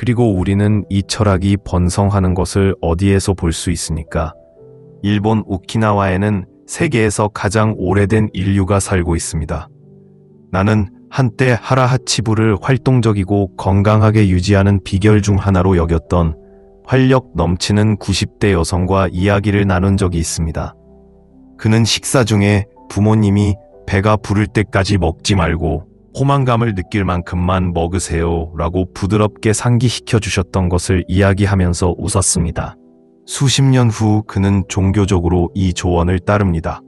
그리고 우리는 이 철학이 번성하는 것을 어디에서 볼 수 있습니까? 일본 오키나와에는 세계에서 가장 오래된 인류가 살고 있습니다. 나는 한때 하라하치부를 활동적이고 건강하게 유지하는 비결 중 하나로 여겼던 활력 넘치는 90대 여성과 이야기를 나눈 적이 있습니다. 그는 식사 중에 부모님이 배가 부를 때까지 먹지 말고 포만감을 느낄 만큼만 먹으세요 라고 부드럽게 상기시켜 주셨던 것을 이야기하면서 웃었습니다. 수십 년 후 그는 종교적으로 이 조언을 따릅니다.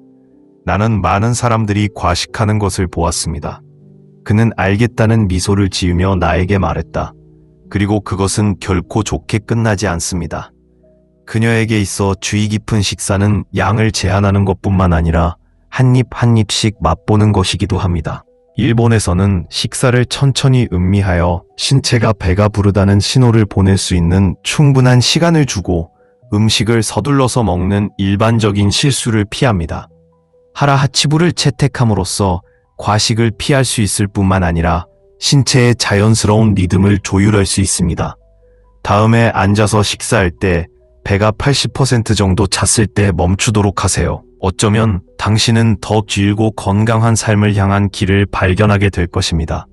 나는 많은 사람들이 과식하는 것을 보았습니다. 그는 알겠다는 미소를 지으며 나에게 말했다. 그리고 그것은 결코 좋게 끝나지 않습니다. 그녀에게 있어 주의 깊은 식사는 양을 제한하는 것뿐만 아니라 한 입 한 입씩 맛보는 것이기도 합니다. 일본에서는 식사를 천천히 음미하여 신체가 배가 부르다는 신호를 보낼 수 있는 충분한 시간을 주고 음식을 서둘러서 먹는 일반적인 실수를 피합니다. 하라하치부를 채택함으로써 과식을 피할 수 있을 뿐만 아니라 신체의 자연스러운 리듬을 조율할 수 있습니다. 다음에 앉아서 식사할 때 배가 80% 정도 찼을 때 멈추도록 하세요. 어쩌면 당신은 더 길고 건강한 삶을 향한 길을 발견하게 될 것입니다.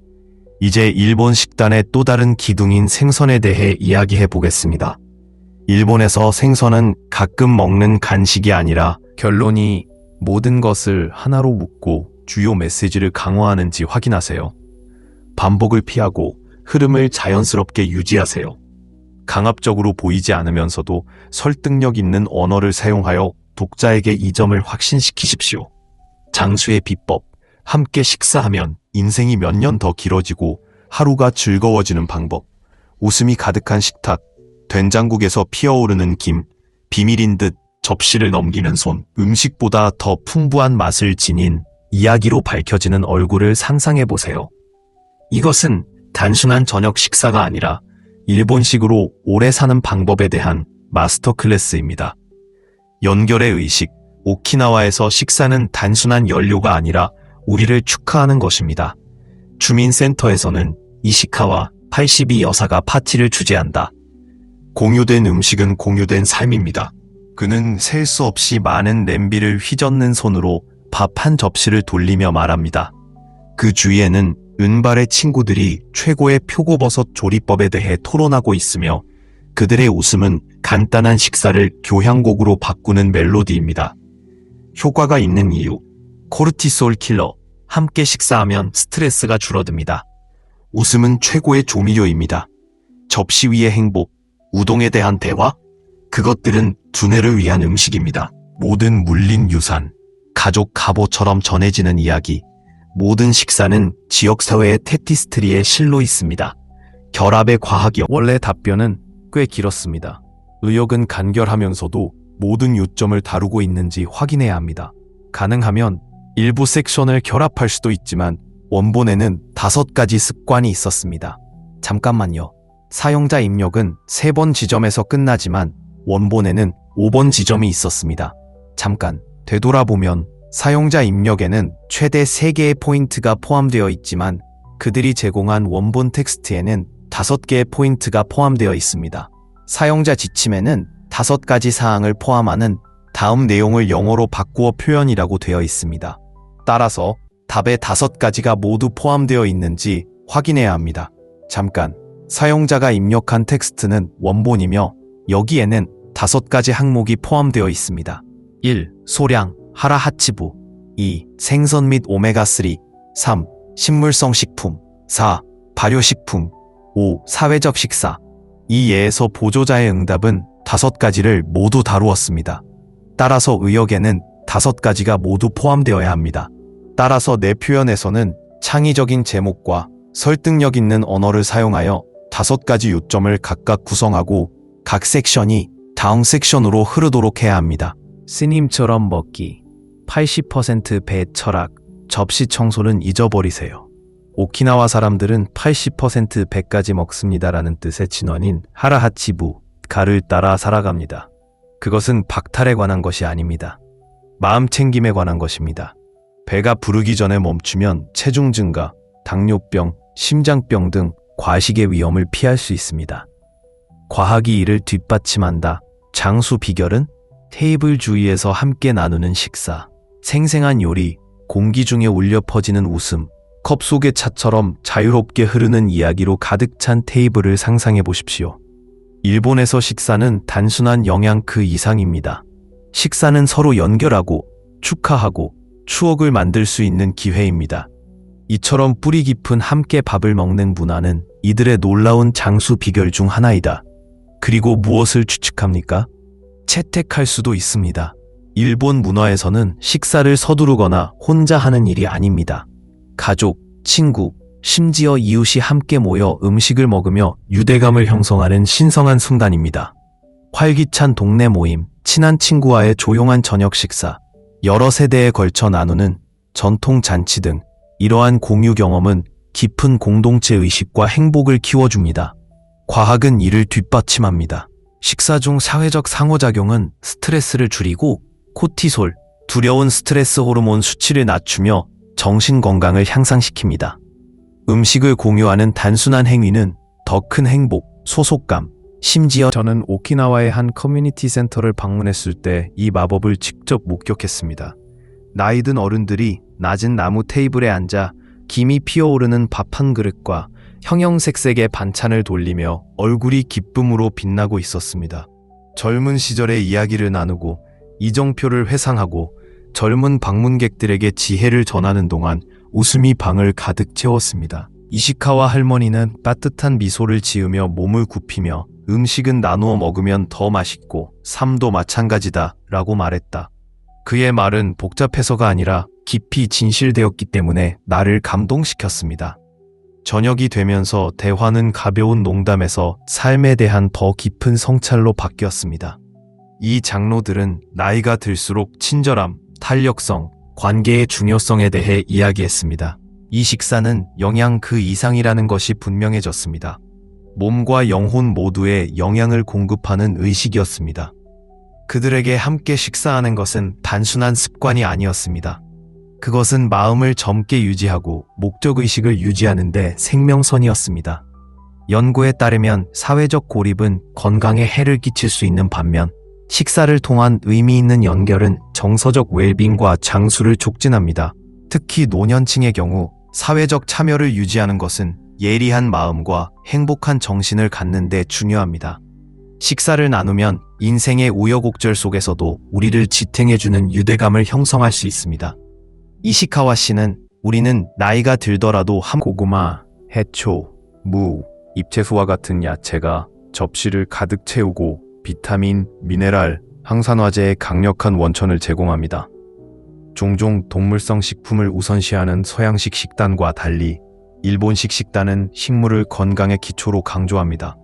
이제 일본 식단의 또 다른 기둥인 생선에 대해 이야기해 보겠습니다. 일본에서 생선은 가끔 먹는 간식이 아니라 결론이 모든 것을 하나로 묶고 주요 메시지를 강화하는지 확인하세요. 반복을 피하고 흐름을 자연스럽게 유지하세요. 강압적으로 보이지 않으면서도 설득력 있는 언어를 사용하여 독자에게 이 점을 확신시키십시오. 장수의 비법, 함께 식사하면 인생이 몇 년 더 길어지고 하루가 즐거워지는 방법, 웃음이 가득한 식탁, 된장국에서 피어오르는 김, 비밀인 듯 접시를 넘기는 손, 음식보다 더 풍부한 맛을 지닌 이야기로 밝혀지는 얼굴을 상상해보세요. 이것은 단순한 저녁 식사가 아니라 일본식으로 오래 사는 방법에 대한 마스터 클래스입니다. 연결의 의식, 오키나와에서 식사는 단순한 연료가 아니라 우리를 축하하는 것입니다. 주민센터에서는 이시카와 82 여사가 파티를 주재한다. 공유된 음식은 공유된 삶입니다. 그는 셀 수 없이 많은 냄비를 휘젓는 손으로 밥 한 접시를 돌리며 말합니다. 그 주위에는 은발의 친구들이 최고의 표고버섯 조리법에 대해 토론하고 있으며 그들의 웃음은 간단한 식사를 교향곡으로 바꾸는 멜로디입니다. 효과가 있는 이유, 코르티솔 킬러, 함께 식사하면 스트레스가 줄어듭니다. 웃음은 최고의 조미료입니다. 접시 위의 행복, 우동에 대한 대화, 그것들은 두뇌를 위한 음식입니다. 모든 물린 유산, 가족 갑오처럼 전해지는 이야기, 모든 식사는 지역사회의 테티스트리에 실로 있습니다. 결합의 과학이 원래 답변은 꽤 길었습니다. 의역은 간결하면서도 모든 요점을 다루고 있는지 확인해야 합니다. 가능하면 일부 섹션을 결합할 수도 있지만 원본에는 5가지 습관이 있었습니다. 잠깐만요. 사용자 입력은 3번 지점에서 끝나지만 원본에는 5번 지점이 있었습니다. 잠깐, 되돌아보면 사용자 입력에는 최대 3개의 포인트가 포함되어 있지만 그들이 제공한 원본 텍스트에는 5개의 포인트가 포함되어 있습니다. 사용자 지침에는 5가지 사항을 포함하는 다음 내용을 영어로 바꾸어 표현이라고 되어 있습니다. 따라서 답에 5가지가 모두 포함되어 있는지 확인해야 합니다. 잠깐, 사용자가 입력한 텍스트는 원본이며 여기에는 5가지 항목이 포함되어 있습니다. 1. 소량, 하라하치부. 2. 생선 및 오메가3. 3. 식물성 식품. 4. 발효식품. 5. 사회적 식사. 이 예에서 보조자의 응답은 5가지를 모두 다루었습니다. 따라서 의역에는 5가지가 모두 포함되어야 합니다. 따라서 내 표현에서는 창의적인 제목과 설득력 있는 언어를 사용하여 5가지 요점을 각각 구성하고 각 섹션이 다음 섹션으로 흐르도록 해야 합니다. 스님처럼 먹기, 80% 배 철학, 접시 청소는 잊어버리세요. 오키나와 사람들은 80% 배까지 먹습니다라는 뜻의 진원인 하라하치부, 가를 따라 살아갑니다. 그것은 박탈에 관한 것이 아닙니다. 마음 챙김에 관한 것입니다. 배가 부르기 전에 멈추면 체중 증가, 당뇨병, 심장병 등 과식의 위험을 피할 수 있습니다. 과학이 이를 뒷받침한다. 장수 비결은 테이블 주위에서 함께 나누는 식사, 생생한 요리, 공기 중에 울려 퍼지는 웃음, 컵 속의 차처럼 자유롭게 흐르는 이야기로 가득 찬 테이블을 상상해 보십시오. 일본에서 식사는 단순한 영양 그 이상입니다. 식사는 서로 연결하고 축하하고 추억을 만들 수 있는 기회입니다. 이처럼 뿌리 깊은 함께 밥을 먹는 문화는 이들의 놀라운 장수 비결 중 하나이다. 그리고 무엇을 추측합니까? 채택할 수도 있습니다. 일본 문화에서는 식사를 서두르거나 혼자 하는 일이 아닙니다. 가족, 친구, 심지어 이웃이 함께 모여 음식을 먹으며 유대감을 형성하는 신성한 순간입니다. 활기찬 동네 모임, 친한 친구와의 조용한 저녁 식사, 여러 세대에 걸쳐 나누는 전통 잔치 등 이러한 공유 경험은 깊은 공동체 의식과 행복을 키워줍니다. 과학은 이를 뒷받침합니다. 식사 중 사회적 상호작용은 스트레스를 줄이고 코티솔, 두려운 스트레스 호르몬 수치를 낮추며 정신 건강을 향상시킵니다. 음식을 공유하는 단순한 행위는 더 큰 행복, 소속감, 심지어 저는 오키나와의 한 커뮤니티 센터를 방문했을 때 이 마법을 직접 목격했습니다. 나이든 어른들이 낮은 나무 테이블에 앉아 김이 피어오르는 밥 한 그릇과 형형색색의 반찬을 돌리며 얼굴이 기쁨으로 빛나고 있었습니다. 젊은 시절의 이야기를 나누고 이정표를 회상하고 젊은 방문객들에게 지혜를 전하는 동안 웃음이 방을 가득 채웠습니다. 이시카와 할머니는 따뜻한 미소를 지으며 몸을 굽히며 음식은 나누어 먹으면 더 맛있고 삶도 마찬가지다 라고 말했다. 그의 말은 복잡해서가 아니라 깊이 진실되었기 때문에 나를 감동시켰습니다. 저녁이 되면서 대화는 가벼운 농담에서 삶에 대한 더 깊은 성찰로 바뀌었습니다. 이 장로들은 나이가 들수록 친절함, 탄력성, 관계의 중요성에 대해 이야기했습니다. 이 식사는 영양 그 이상이라는 것이 분명해졌습니다. 몸과 영혼 모두에 영양을 공급하는 의식이었습니다. 그들에게 함께 식사하는 것은 단순한 습관이 아니었습니다. 그것은 마음을 젊게 유지하고 목적의식을 유지하는 데 생명선이었습니다. 연구에 따르면 사회적 고립은 건강에 해를 끼칠 수 있는 반면 식사를 통한 의미 있는 연결은 정서적 웰빙과 장수를 촉진합니다. 특히 노년층의 경우 사회적 참여를 유지하는 것은 예리한 마음과 행복한 정신을 갖는 데 중요합니다. 식사를 나누면 인생의 우여곡절 속에서도 우리를 지탱해주는 유대감을 형성할 수 있습니다. 이시카와 씨는 우리는 나이가 들더라도 고구마, 해초, 무, 잎채소와 같은 야채가 접시를 가득 채우고 비타민, 미네랄, 항산화제의 강력한 원천을 제공합니다. 종종 동물성 식품을 우선시하는 서양식 식단과 달리 일본식 식단은 식물을 건강의 기초로 강조합니다.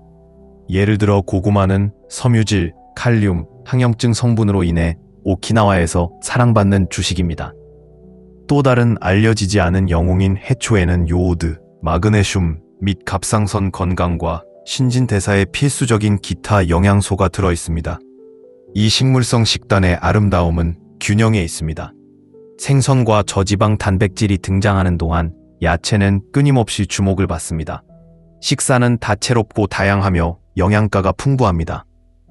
예를 들어 고구마는 섬유질, 칼륨, 항염증 성분으로 인해 오키나와에서 사랑받는 주식입니다. 또 다른 알려지지 않은 영웅인 해초에는 요오드, 마그네슘 및 갑상선 건강과 신진대사에 필수적인 기타 영양소가 들어있습니다. 이 식물성 식단의 아름다움은 균형에 있습니다. 생선과 저지방 단백질이 등장하는 동안 야채는 끊임없이 주목을 받습니다. 식사는 다채롭고 다양하며 영양가가 풍부합니다.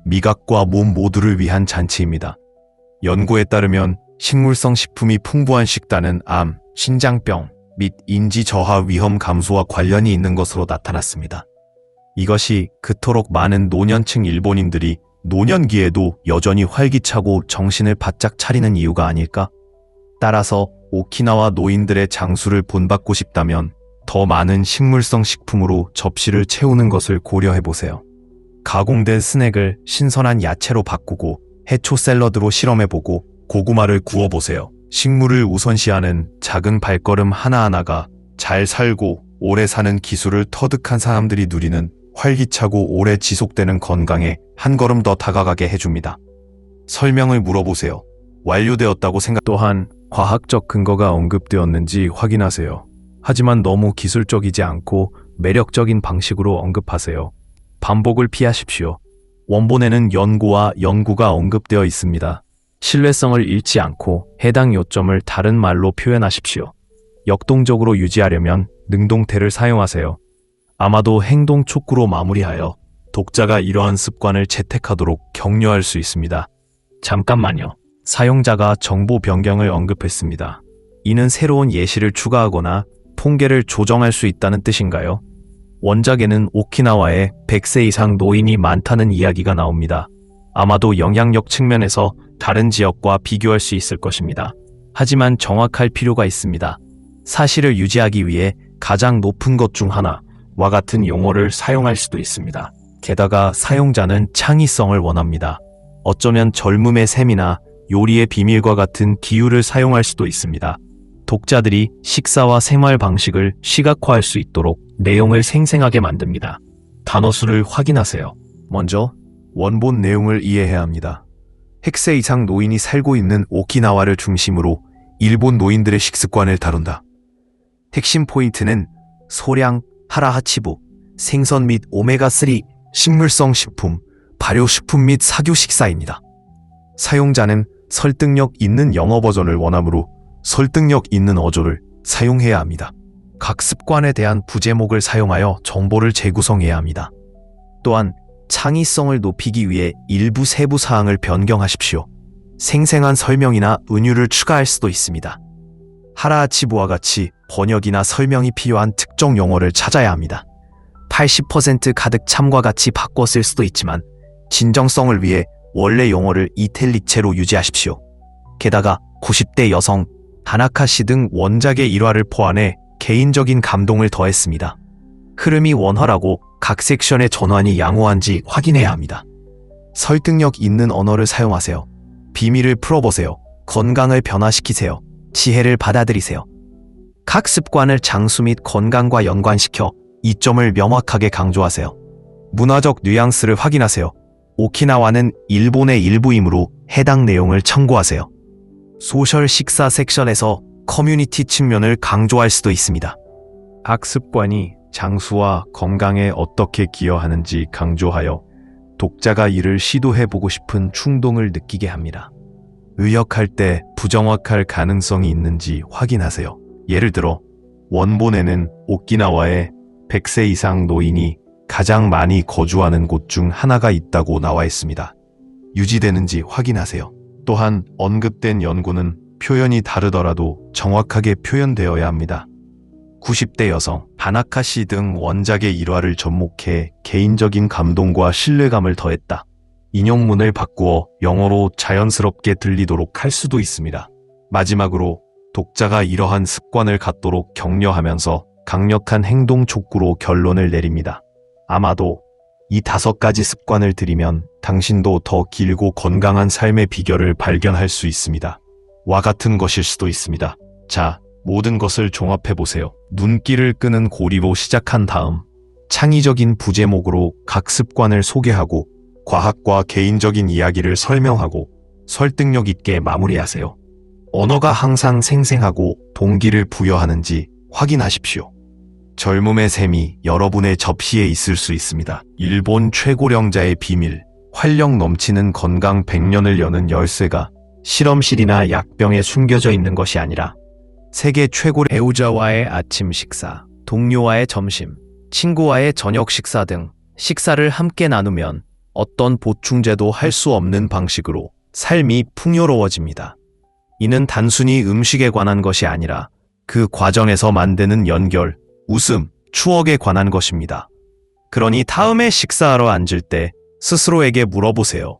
미각과 몸 모두를 위한 잔치입니다. 연구에 따르면 식물성 식품이 풍부한 식단은 암, 신장병 및 인지 저하 위험 감소와 관련이 있는 것으로 나타났습니다. 이것이 그토록 많은 노년층 일본인들이 노년기에도 여전히 활기차고 정신을 바짝 차리는 이유가 아닐까? 따라서 오키나와 노인들의 장수를 본받고 싶다면 더 많은 식물성 식품으로 접시를 채우는 것을 고려해보세요. 가공된 스낵을 신선한 야채로 바꾸고 해초 샐러드로 실험해보고 고구마를 구워보세요. 식물을 우선시하는 작은 발걸음 하나하나가 잘 살고 오래 사는 기술을 터득한 사람들이 누리는 활기차고 오래 지속되는 건강에 한 걸음 더 다가가게 해줍니다. 설명을 물어보세요. 완료되었다고 생각. 또한 과학적 근거가 언급되었는지 확인하세요. 하지만 너무 기술적이지 않고 매력적인 방식으로 언급하세요. 반복을 피하십시오. 원본에는 연고와 연구가 언급되어 있습니다. 신뢰성을 잃지 않고 해당 요점을 다른 말로 표현하십시오. 역동적으로 유지하려면 능동태를 사용하세요. 아마도 행동 촉구로 마무리하여 독자가 이러한 습관을 채택하도록 격려할 수 있습니다. 잠깐만요. 사용자가 정보 변경을 언급했습니다. 이는 새로운 예시를 추가하거나 통계를 조정할 수 있다는 뜻인가요? 원작에는 오키나와에 100세 이상 노인이 많다는 이야기가 나옵니다. 아마도 영향력 측면에서 다른 지역과 비교할 수 있을 것입니다. 하지만 정확할 필요가 있습니다. 사실을 유지하기 위해 가장 높은 것 중 하나와 같은 용어를 사용할 수도 있습니다. 게다가 사용자는 창의성을 원합니다. 어쩌면 젊음의 셈이나 요리의 비밀과 같은 비유를 사용할 수도 있습니다. 독자들이 식사와 생활 방식을 시각화할 수 있도록 내용을 생생하게 만듭니다. 단어 수를 확인하세요. 먼저 원본 내용을 이해해야 합니다. 100세 이상 노인이 살고 있는 오키나와를 중심으로 일본 노인들의 식습관을 다룬다. 핵심 포인트는 소량, 하라하치부, 생선 및 오메가3, 식물성 식품, 발효식품 및 사교 식사입니다. 사용자는 설득력 있는 영어 버전을 원하므로 설득력 있는 어조를 사용해야 합니다. 각 습관에 대한 부제목을 사용하여 정보를 재구성해야 합니다. 또한 창의성을 높이기 위해 일부 세부 사항을 변경하십시오. 생생한 설명이나 은유를 추가할 수도 있습니다. 하라하치부와 같이 번역이나 설명이 필요한 특정 용어를 찾아야 합니다. 80% 가득 참과 같이 바꿔 쓸 수도 있지만 진정성을 위해 원래 용어를 이탈릭체로 유지하십시오. 게다가 90대 여성, 다나카시 등 원작의 일화를 포함해 개인적인 감동을 더했습니다. 흐름이 원활하고 각 섹션의 전환이 양호한지 확인해야 합니다. 설득력 있는 언어를 사용하세요. 비밀을 풀어보세요. 건강을 변화시키세요. 지혜를 받아들이세요. 각 습관을 장수 및 건강과 연관시켜 이점을 명확하게 강조하세요. 문화적 뉘앙스를 확인하세요. 오키나와는 일본의 일부이므로 해당 내용을 참고하세요. 소셜 식사 섹션에서 커뮤니티 측면을 강조할 수도 있습니다. 학습관이 장수와 건강에 어떻게 기여하는지 강조하여 독자가 이를 시도해보고 싶은 충동을 느끼게 합니다. 의역할 때 부정확할 가능성이 있는지 확인하세요. 예를 들어 원본에는 오키나와의 100세 이상 노인이 가장 많이 거주하는 곳 중 하나가 있다고 나와 있습니다. 유지되는지 확인하세요. 또한 언급된 연구는 표현이 다르더라도 정확하게 표현되어야 합니다. 90대 여성, 다나카시 등 원작의 일화를 접목해 개인적인 감동과 신뢰감을 더했다. 인용문을 바꾸어 영어로 자연스럽게 들리도록 할 수도 있습니다. 마지막으로 독자가 이러한 습관을 갖도록 격려하면서 강력한 행동 촉구로 결론을 내립니다. 아마도 이 5가지 습관을 들이면 당신도 더 길고 건강한 삶의 비결을 발견할 수 있습니다. 와 같은 것일 수도 있습니다. 자, 모든 것을 종합해보세요. 눈길을 끄는 고리로 시작한 다음 창의적인 부제목으로 각 습관을 소개하고 과학과 개인적인 이야기를 설명하고 설득력 있게 마무리하세요. 언어가 항상 생생하고 동기를 부여하는지 확인하십시오. 젊음의 셈이 여러분의 접시에 있을 수 있습니다. 일본 최고령자의 비밀, 활력 넘치는 건강 100년을 여는 열쇠가 실험실이나 약병에 숨겨져 있는 것이 아니라 세계 최고의 배우자와의 아침 식사, 동료와의 점심, 친구와의 저녁 식사 등 식사를 함께 나누면 어떤 보충제도 할 수 없는 방식으로 삶이 풍요로워집니다. 이는 단순히 음식에 관한 것이 아니라 그 과정에서 만드는 연결, 웃음, 추억에 관한 것입니다. 그러니 다음에 식사하러 앉을 때 스스로에게 물어보세요.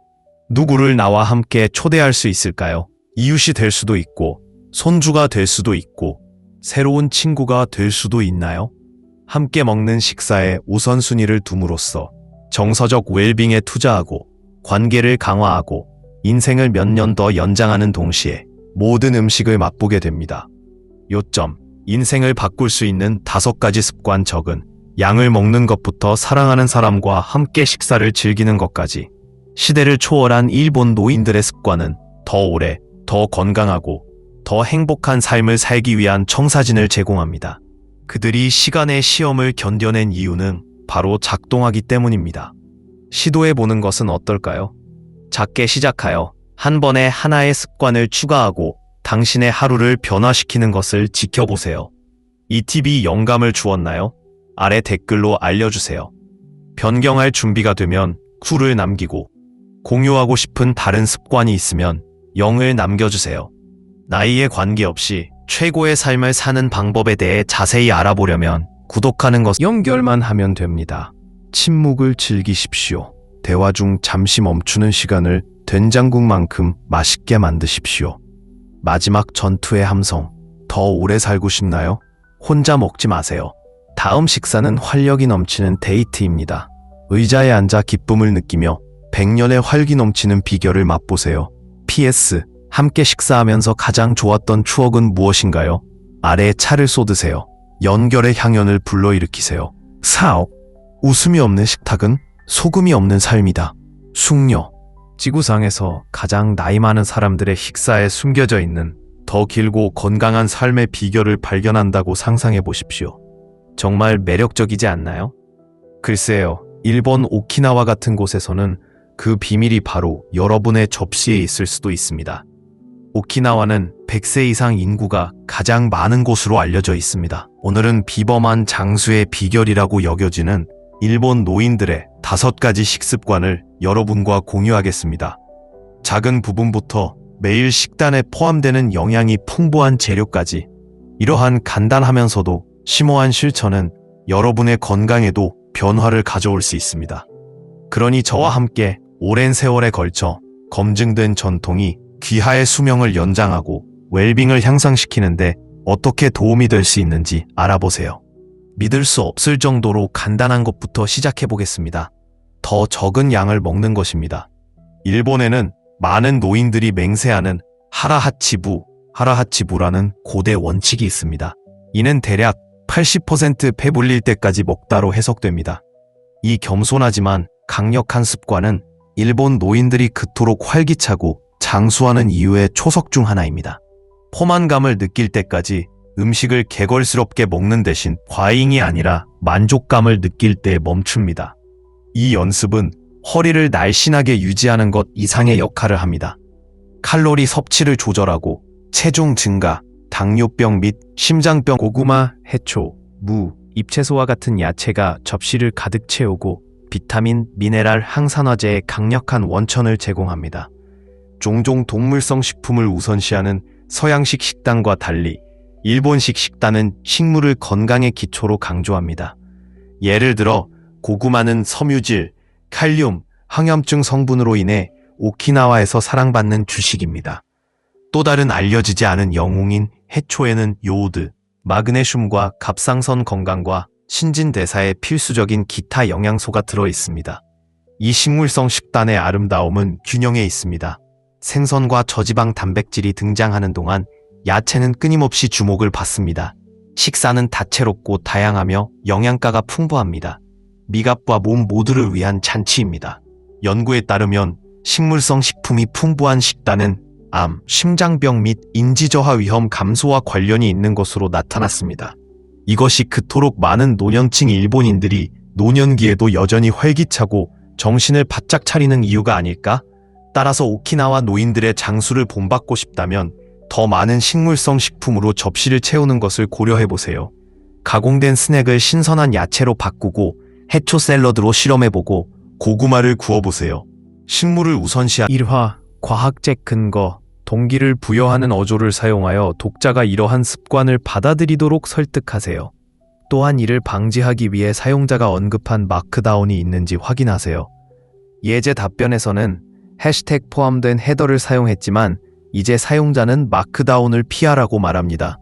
누구를 나와 함께 초대할 수 있을까요? 이웃이 될 수도 있고, 손주가 될 수도 있고, 새로운 친구가 될 수도 있나요? 함께 먹는 식사에 우선순위를 둠으로써 정서적 웰빙에 투자하고 관계를 강화하고 인생을 몇 년 더 연장하는 동시에 모든 음식을 맛보게 됩니다. 요점, 인생을 바꿀 수 있는 5가지 습관 적은 양을 먹는 것부터 사랑하는 사람과 함께 식사를 즐기는 것까지 시대를 초월한 일본 노인들의 습관은 더 오래, 더 건강하고 더 행복한 삶을 살기 위한 청사진을 제공합니다. 그들이 시간의 시험을 견뎌낸 이유는 바로 작동하기 때문입니다. 시도해보는 것은 어떨까요? 작게 시작하여 한 번에 하나의 습관을 추가하고 당신의 하루를 변화시키는 것을 지켜보세요. 이 팁이 영감을 주었나요? 아래 댓글로 알려주세요. 변경할 준비가 되면 쿨을 남기고 공유하고 싶은 다른 습관이 있으면 0을 남겨주세요. 나이에 관계없이 최고의 삶을 사는 방법에 대해 자세히 알아보려면 구독하는 것 연결만 하면 됩니다. 침묵을 즐기십시오. 대화 중 잠시 멈추는 시간을 된장국만큼 맛있게 만드십시오. 마지막 전투의 함성. 더 오래 살고 싶나요? 혼자 먹지 마세요. 다음 식사는 활력이 넘치는 데이트입니다. 의자에 앉아 기쁨을 느끼며 100년의 활기 넘치는 비결을 맛보세요. PS. 함께 식사하면서 가장 좋았던 추억은 무엇인가요? 아래에 차를 쏟으세요. 연결의 향연을 불러일으키세요. 4억. 웃음이 없는 식탁은 소금이 없는 삶이다. 숙녀. 지구상에서 가장 나이 많은 사람들의 식사에 숨겨져 있는 더 길고 건강한 삶의 비결을 발견한다고 상상해 보십시오. 정말 매력적이지 않나요? 글쎄요, 일본 오키나와 같은 곳에서는 그 비밀이 바로 여러분의 접시에 있을 수도 있습니다. 오키나와는 100세 이상 인구가 가장 많은 곳으로 알려져 있습니다. 오늘은 비범한 장수의 비결이라고 여겨지는 일본 노인들의 5가지 식습관을 여러분과 공유하겠습니다. 작은 부분부터 매일 식단에 포함되는 영양이 풍부한 재료까지, 이러한 간단하면서도 심오한 실천은 여러분의 건강에도 변화를 가져올 수 있습니다. 그러니 저와 함께 오랜 세월에 걸쳐 검증된 전통이 귀하의 수명을 연장하고 웰빙을 향상시키는데 어떻게 도움이 될 수 있는지 알아보세요. 믿을 수 없을 정도로 간단한 것부터 시작해 보겠습니다. 더 적은 양을 먹는 것입니다. 일본에는 많은 노인들이 맹세하는 하라하치부라는 고대 원칙이 있습니다. 이는 대략 80% 배불릴 때까지 먹다로 해석됩니다. 이 겸손하지만 강력한 습관은 일본 노인들이 그토록 활기차고 장수하는 이유의 초석 중 하나입니다. 포만감을 느낄 때까지 음식을 개걸스럽게 먹는 대신 과잉이 아니라 만족감을 느낄 때 멈춥니다. 이 연습은 허리를 날씬하게 유지하는 것 이상의 역할을 합니다. 칼로리 섭취를 조절하고 체중 증가, 당뇨병 및 심장병, 고구마, 해초, 무, 잎채소와 같은 야채가 접시를 가득 채우고 비타민, 미네랄, 항산화제의 강력한 원천을 제공합니다. 종종 동물성 식품을 우선시하는 서양식 식단과 달리 일본식 식단은 식물을 건강의 기초로 강조합니다. 예를 들어 고구마는 섬유질, 칼륨, 항염증 성분으로 인해 오키나와에서 사랑받는 주식입니다. 또 다른 알려지지 않은 영웅인 해초에는 요오드, 마그네슘과 갑상선 건강과 신진대사에 필수적인 기타 영양소가 들어 있습니다. 이 식물성 식단의 아름다움은 균형에 있습니다. 생선과 저지방 단백질이 등장하는 동안 야채는 끊임없이 주목을 받습니다. 식사는 다채롭고 다양하며 영양가가 풍부합니다. 미각과 몸 모두를 위한 잔치입니다. 연구에 따르면 식물성 식품이 풍부한 식단은 암, 심장병 및 인지저하 위험 감소와 관련이 있는 것으로 나타났습니다. 이것이 그토록 많은 노년층 일본인들이 노년기에도 여전히 활기차고 정신을 바짝 차리는 이유가 아닐까? 따라서 오키나와 노인들의 장수를 본받고 싶다면 더 많은 식물성 식품으로 접시를 채우는 것을 고려해보세요. 가공된 스낵을 신선한 야채로 바꾸고 해초 샐러드로 실험해보고 고구마를 구워보세요. 식물을 우선시한 1화 과학적 근거, 동기를 부여하는 어조를 사용하여 독자가 이러한 습관을 받아들이도록 설득하세요. 또한 이를 방지하기 위해 사용자가 언급한 마크다운이 있는지 확인하세요. 예제 답변에서는 해시태그 포함된 헤더를 사용했지만 이제 사용자는 마크다운을 피하라고 말합니다.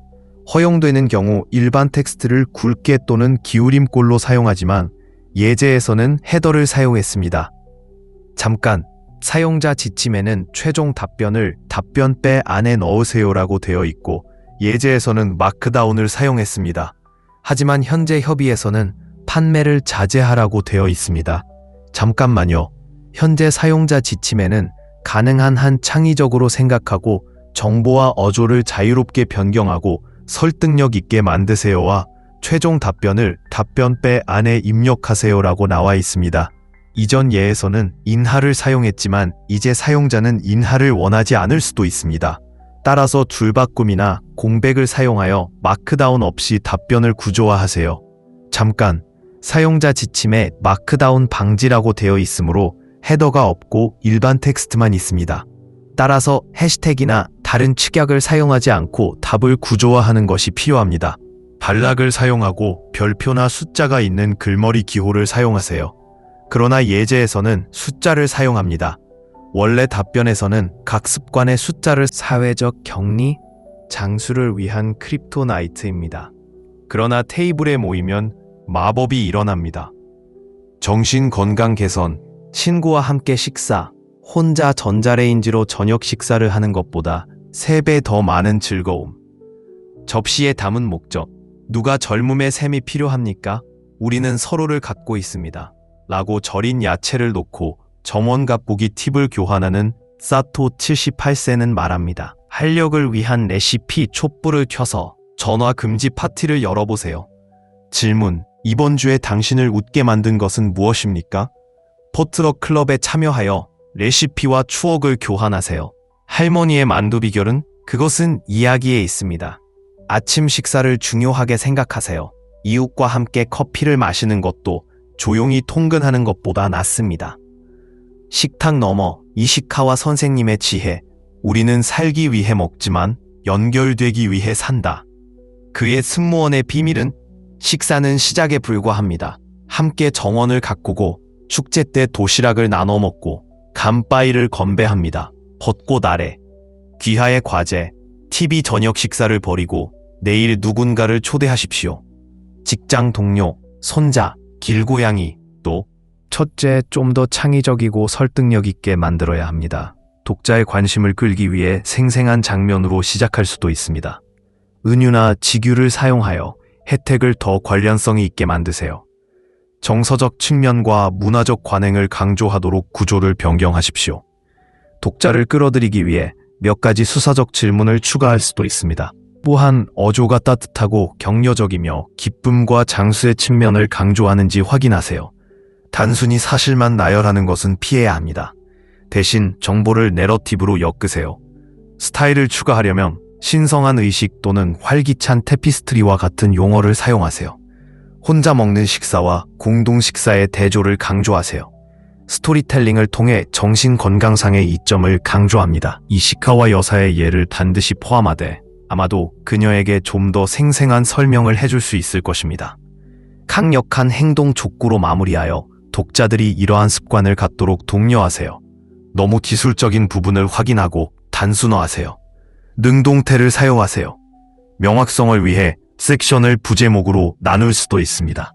허용되는 경우 일반 텍스트를 굵게 또는 기울임꼴로 사용하지만 예제에서는 헤더를 사용했습니다. 잠깐, 사용자 지침에는 최종 답변을 답변배 안에 넣으세요라고 되어 있고 예제에서는 마크다운을 사용했습니다. 하지만 현재 협의에서는 판매를 자제하라고 되어 있습니다. 잠깐만요. 현재 사용자 지침에는 가능한 한 창의적으로 생각하고 정보와 어조를 자유롭게 변경하고 설득력 있게 만드세요와 최종 답변을 답변배 안에 입력하세요라고 나와 있습니다. 이전 예에서는 인하를 사용했지만 이제 사용자는 인하를 원하지 않을 수도 있습니다. 따라서 줄바꿈이나 공백을 사용하여 마크다운 없이 답변을 구조화하세요. 잠깐, 사용자 지침에 마크다운 방지라고 되어 있으므로 헤더가 없고 일반 텍스트만 있습니다. 따라서 해시태그나 다른 축약을 사용하지 않고 답을 구조화하는 것이 필요합니다. 단락을 사용하고 별표나 숫자가 있는 글머리 기호를 사용하세요. 그러나 예제에서는 숫자를 사용합니다. 원래 답변에서는 각 습관의 숫자를 사회적 격리, 장수를 위한 크립토나이트입니다. 그러나 테이블에 모이면 마법이 일어납니다. 정신 건강 개선, 친구와 함께 식사, 혼자 전자레인지로 저녁 식사를 하는 것보다 3배 더 많은 즐거움. 접시에 담은 목적. 누가 젊음의 셈이 필요합니까? 우리는 서로를 갖고 있습니다. 라고 절인 야채를 놓고 점원갑보기 팁을 교환하는 사토 78세는 말합니다. 활력을 위한 레시피 촛불을 켜서 전화 금지 파티를 열어보세요. 질문, 이번 주에 당신을 웃게 만든 것은 무엇입니까? 포트럭 클럽에 참여하여 레시피와 추억을 교환하세요. 할머니의 만두 비결은? 그것은 이야기에 있습니다. 아침 식사를 중요하게 생각하세요. 이웃과 함께 커피를 마시는 것도 조용히 통근하는 것보다 낫습니다. 식탁 너머 이시카와 선생님의 지혜. 우리는 살기 위해 먹지만 연결되기 위해 산다. 그의 승무원의 비밀은? 식사는 시작에 불과합니다. 함께 정원을 가꾸고 축제 때 도시락을 나눠 먹고 감바이를 건배합니다. 벚꽃 아래 귀하의 과제, TV 저녁 식사를 버리고 내일 누군가를 초대하십시오. 직장 동료, 손자, 길고양이, 또 첫째, 좀 더 창의적이고 설득력 있게 만들어야 합니다. 독자의 관심을 끌기 위해 생생한 장면으로 시작할 수도 있습니다. 은유나 지규를 사용하여 혜택을 더 관련성이 있게 만드세요. 정서적 측면과 문화적 관행을 강조하도록 구조를 변경하십시오. 독자를 끌어들이기 위해 몇 가지 수사적 질문을 추가할 수도 있습니다. 또한 어조가 따뜻하고 격려적이며 기쁨과 장수의 측면을 강조하는지 확인하세요. 단순히 사실만 나열하는 것은 피해야 합니다. 대신 정보를 내러티브로 엮으세요. 스타일을 추가하려면 신성한 의식 또는 활기찬 테피스트리와 같은 용어를 사용하세요. 혼자 먹는 식사와 공동 식사의 대조를 강조하세요. 스토리텔링을 통해 정신 건강상의 이점을 강조합니다. 이시카와 여사의 예를 반드시 포함하되 아마도 그녀에게 좀 더 생생한 설명을 해줄 수 있을 것입니다. 강력한 행동 촉구로 마무리하여 독자들이 이러한 습관을 갖도록 독려하세요. 너무 기술적인 부분을 확인하고 단순화하세요. 능동태를 사용하세요. 명확성을 위해 섹션을 부제목으로 나눌 수도 있습니다.